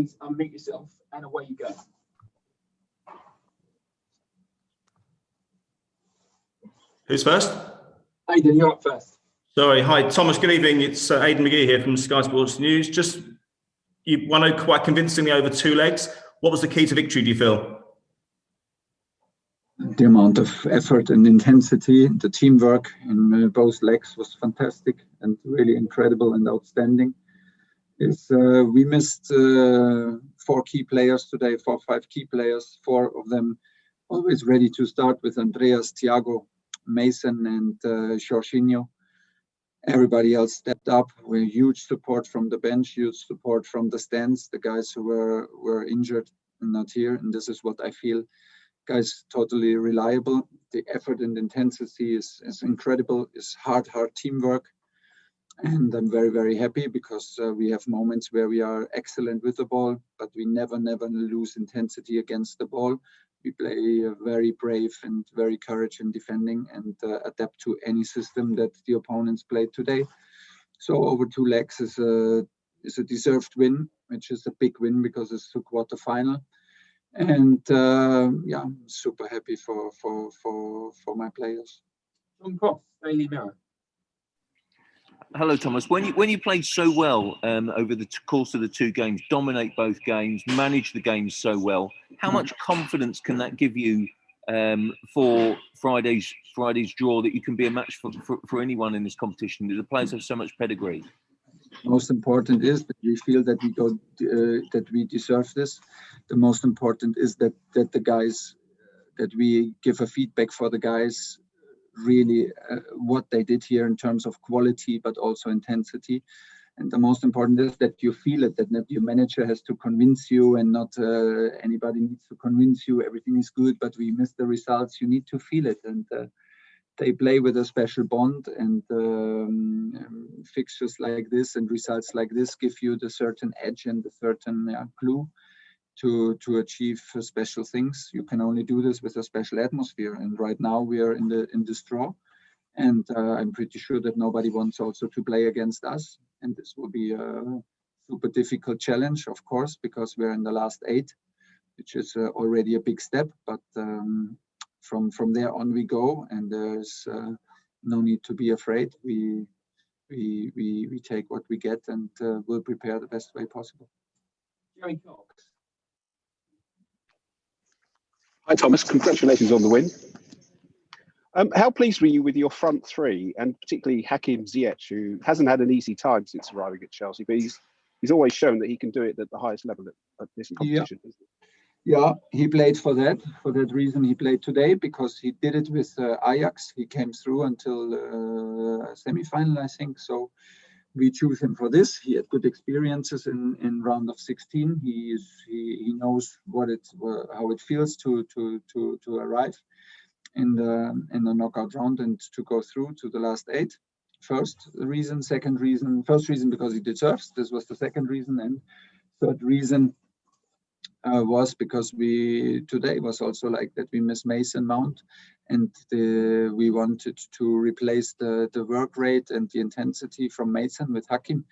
please unmute yourself and away you go. Who's first? Aidan, you're up first. Sorry. Hi, Thomas. Good evening. It's Aidan McGee here from Sky Sports News. Just, you won quite convincingly over 2 legs. What was the key to victory, do you feel? The amount of effort and intensity, the teamwork in both legs was fantastic and really incredible and outstanding. We missed 4 key players today, 4 or 5 key players, 4 of them always ready to start with Andreas, Thiago, Mason and Jorginho. Everybody else stepped up with huge support from the bench, huge support from the stands, the guys who were injured and not here. And this is what I feel. Guys totally reliable. The effort and intensity is incredible. It's hard teamwork. And I'm very, very happy because we have moments where we are excellent with the ball, but we never lose intensity against the ball. We play very brave and very courage in defending and adapt to any system that the opponents played today. So over 2 legs is a deserved win, which is a big win because it's the quarterfinal. And yeah, I'm super happy for my players. John Cross, Daily Mirror. Hello, Thomas. When you played so well over the course of the 2 games, dominate both games, manage the games so well, how much confidence can that give you for Friday's draw that you can be a match for anyone in this competition? The players have so much pedigree. Most important is that we feel that that we deserve this. The most important is that the guys, that we give a feedback for the guys, really what they did here in terms of quality, but also intensity. And the most important is that you feel it, that your manager has to convince you and not anybody needs to convince you everything is good, but we miss the results. You need to feel it. And they play with a special bond, and fixtures like this and results like this give you the certain edge and the certain clue to achieve special things. You can only do this with a special atmosphere. And right now we are in this draw, and I'm pretty sure that nobody wants also to play against us. And this will be a super difficult challenge, of course, because we're in the last 8, which is already a big step. But from there on we go, and there's no need to be afraid. We take what we get, and we'll prepare the best way possible. Jerry Cox. Hi Thomas, congratulations on the win. How pleased were you with your front 3, and particularly Hakim Ziyech, who hasn't had an easy time since arriving at Chelsea, but he's always shown that he can do it at the highest level at this competition. Yeah, he played for that reason. He played today because he did it with Ajax. He came through until semi-final, I think. So we choose him for this. He had good experiences in round of 16. He knows how it feels to arrive in the knockout round and to go through to the last 8. First reason because he deserves. This was the second reason, and third reason was because today was also like that we miss Mason Mount, and we wanted to replace the work rate and the intensity from Mason with Hakim,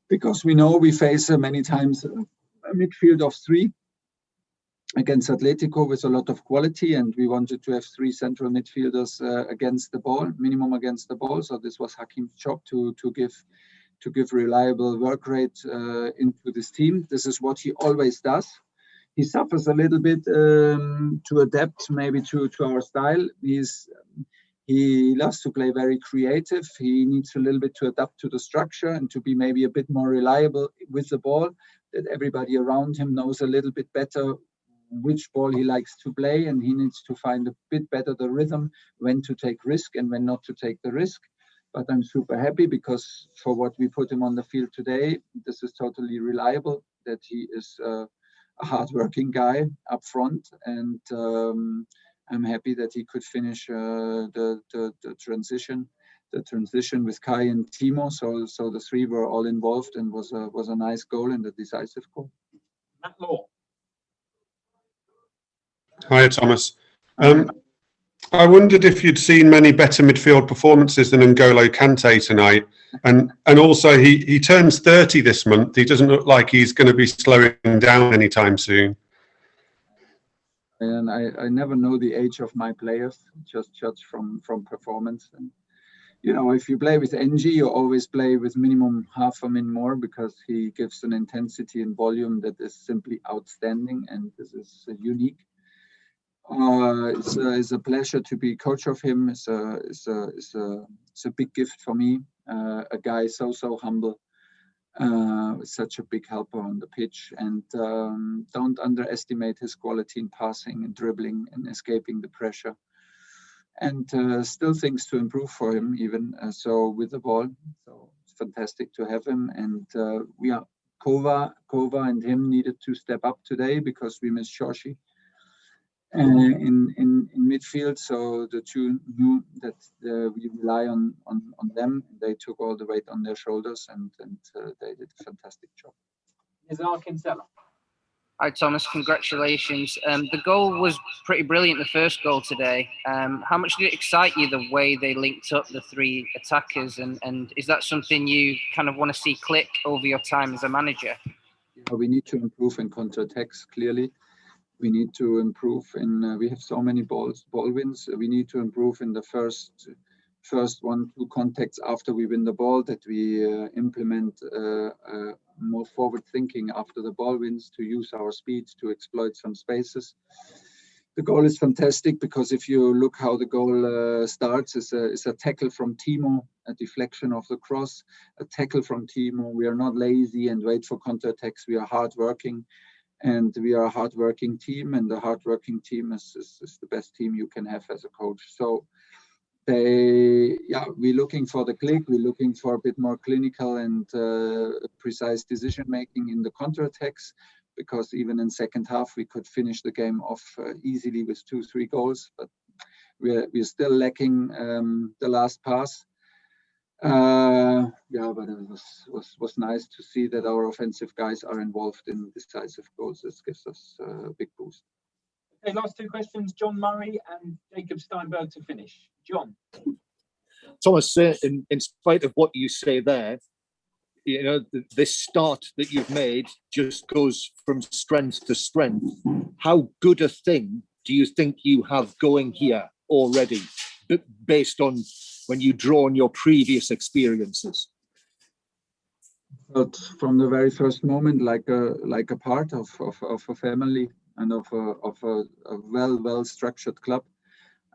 because we know we face many times a midfield of 3 against Atletico with a lot of quality, and we wanted to have 3 central midfielders against the ball, minimum against the ball. So this was Hakim's job to give reliable work rate into this team. This is what he always does. He suffers a little bit to adapt maybe to our style. He loves to play very creative. He needs a little bit to adapt to the structure and to be maybe a bit more reliable with the ball, that everybody around him knows a little bit better which ball he likes to play, and he needs to find a bit better the rhythm, when to take risk and when not to take the risk. But I'm super happy because for what we put him on the field today, this is totally reliable, that he is a hardworking guy up front, and I'm happy that he could finish the transition with Kai and Timo. So the 3 were all involved, and was a nice goal and a decisive goal. Matt Law. Hi Thomas. I wondered if you'd seen many better midfield performances than Ngolo Kante tonight. And also, he turns 30 this month. He doesn't look like he's going to be slowing down anytime soon. And I never know the age of my players, just judge from performance. And you know, if you play with NG, you always play with minimum half a min more, because he gives an intensity and volume that is simply outstanding, and this is unique. It's a pleasure to be coach of him. It's a big gift for me. A guy so humble, such a big helper on the pitch, and don't underestimate his quality in passing and dribbling and escaping the pressure. And still things to improve for him, even so with the ball. So it's fantastic to have him. And Kova and him needed to step up today because we missed Shoshi in midfield. So the two knew that we rely on them. They took all the weight on their shoulders, and they did a fantastic job. Is Hakim Ziyech? Hi, Thomas. Congratulations. The goal was pretty brilliant, the first goal today. How much did it excite you, the way they linked up the three attackers? And is that something you kind of want to see click over your time as a manager? Yeah, we need to improve in counter-attacks, clearly. We need to improve in, we have so many ball wins. We need to improve in the first 1-2 contacts after we win the ball, that we implement more forward thinking after the ball wins, to use our speed to exploit some spaces. The goal is fantastic, because if you look how the goal starts, it's a tackle from Timo, a deflection of the cross, a tackle from Timo. We are not lazy and wait for counterattacks. We are hardworking, and we are a hardworking team, and the hardworking team is the best team you can have as a coach. So we're looking for the click. We're looking for a bit more clinical and precise decision making in the counterattacks, because even in second half we could finish the game off easily with 2-3 goals, but we're still lacking the last pass. But it was nice to see that our offensive guys are involved in decisive goals. This gives us a big boost. Okay, last 2 questions. John Murray and Jacob Steinberg to finish. John. Thomas, in spite of what you say there, you know, this start that you've made just goes from strength to strength. How good a thing do you think you have going here already, based on when you draw on your previous experiences? But from the very first moment, like a part of a family and of a well structured club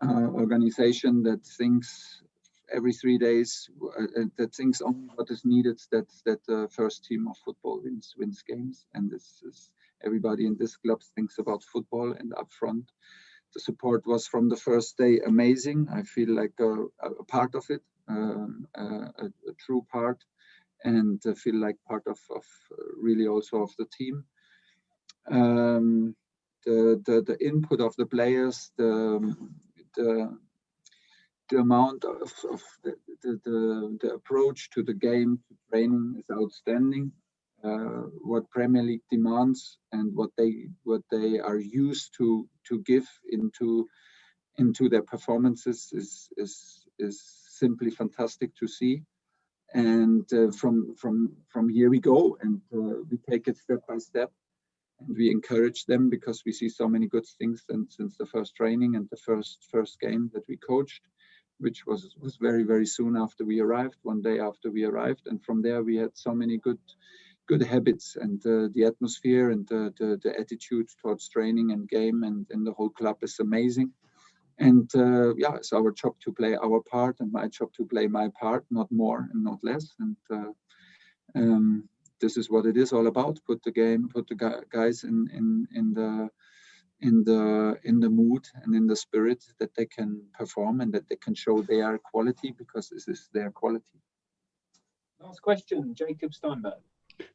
organization that thinks every 3 days, that thinks only what is needed, that the first team of football wins games. And this is, everybody in this club thinks about football, and up front the support was from the first day amazing. I feel like a part of it, a true part, and feel like part of really also of the team. The input of the players, the amount of the approach to the game, to training, is outstanding. What Premier League demands and what they are used to give into their performances is simply fantastic to see. And from here we go, and we take it step by step, and we encourage them, because we see so many good things since the first training and the first game that we coached, which was very, very soon after we arrived, one day after we arrived. And from there we had so many good habits, and the atmosphere and the attitude towards training and game and the whole club is amazing. And it's our job to play our part, and my job to play my part, not more and not less. And this is what it is all about. Put the guys in the mood and in the spirit that they can perform and that they can show their quality, because this is their quality. Last question, Jacob Steinberg.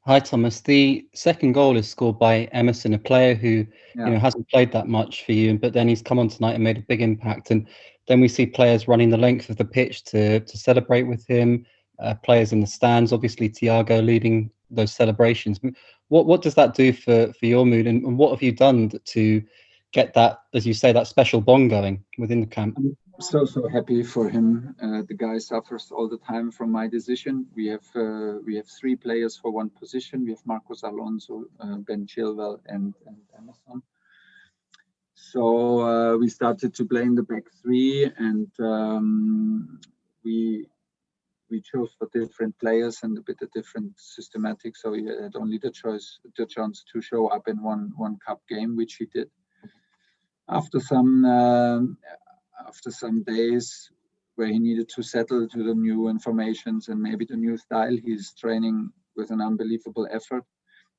Hi, Thomas. The second goal is scored by Emerson, a player who hasn't played that much for you, but then he's come on tonight and made a big impact. And then we see players running the length of the pitch to celebrate with him, players in the stands, obviously Thiago leading those celebrations. What does that do for your mood, and what have you done to get that, as you say, that special bond going within the camp. I'm so happy for him. The guy suffers all the time from my decision. We have 3 players for one position. We have Marcos Alonso, Ben Chilwell, and Emerson. So we started to play in the back 3, and we chose for different players and a bit of different systematic. So he had only the chance to show up in one cup game, which he did. After some days where he needed to settle to the new informations and maybe the new style, he's training with an unbelievable effort.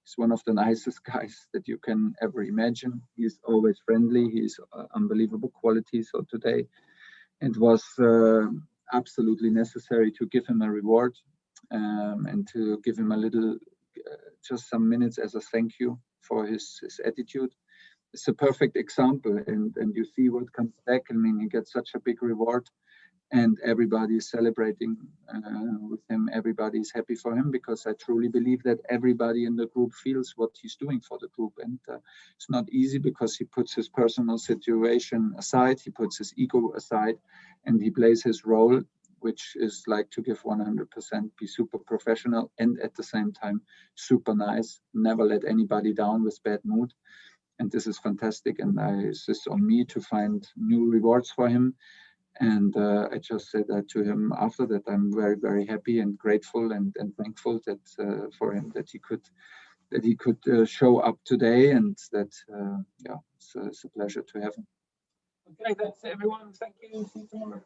He's one of the nicest guys that you can ever imagine. He's always friendly. He's unbelievable quality. So today it was absolutely necessary to give him a reward and to give him a little, just some minutes as a thank you for his attitude. It's a perfect example, and you see what comes back. I mean, he gets such a big reward, and everybody is celebrating with him. Everybody is happy for him, because I truly believe that everybody in the group feels what he's doing for the group. And it's not easy, because he puts his personal situation aside, he puts his ego aside, and he plays his role, which is like to give 100%, be super professional, and at the same time super nice, never let anybody down with bad mood. And this is fantastic, and it's just on me to find new rewards for him. And I just said that to him after that. I'm very, very happy and grateful and thankful that for him that he could show up today, and that it's a pleasure to have him. Okay, that's it, everyone. Thank you. See you tomorrow.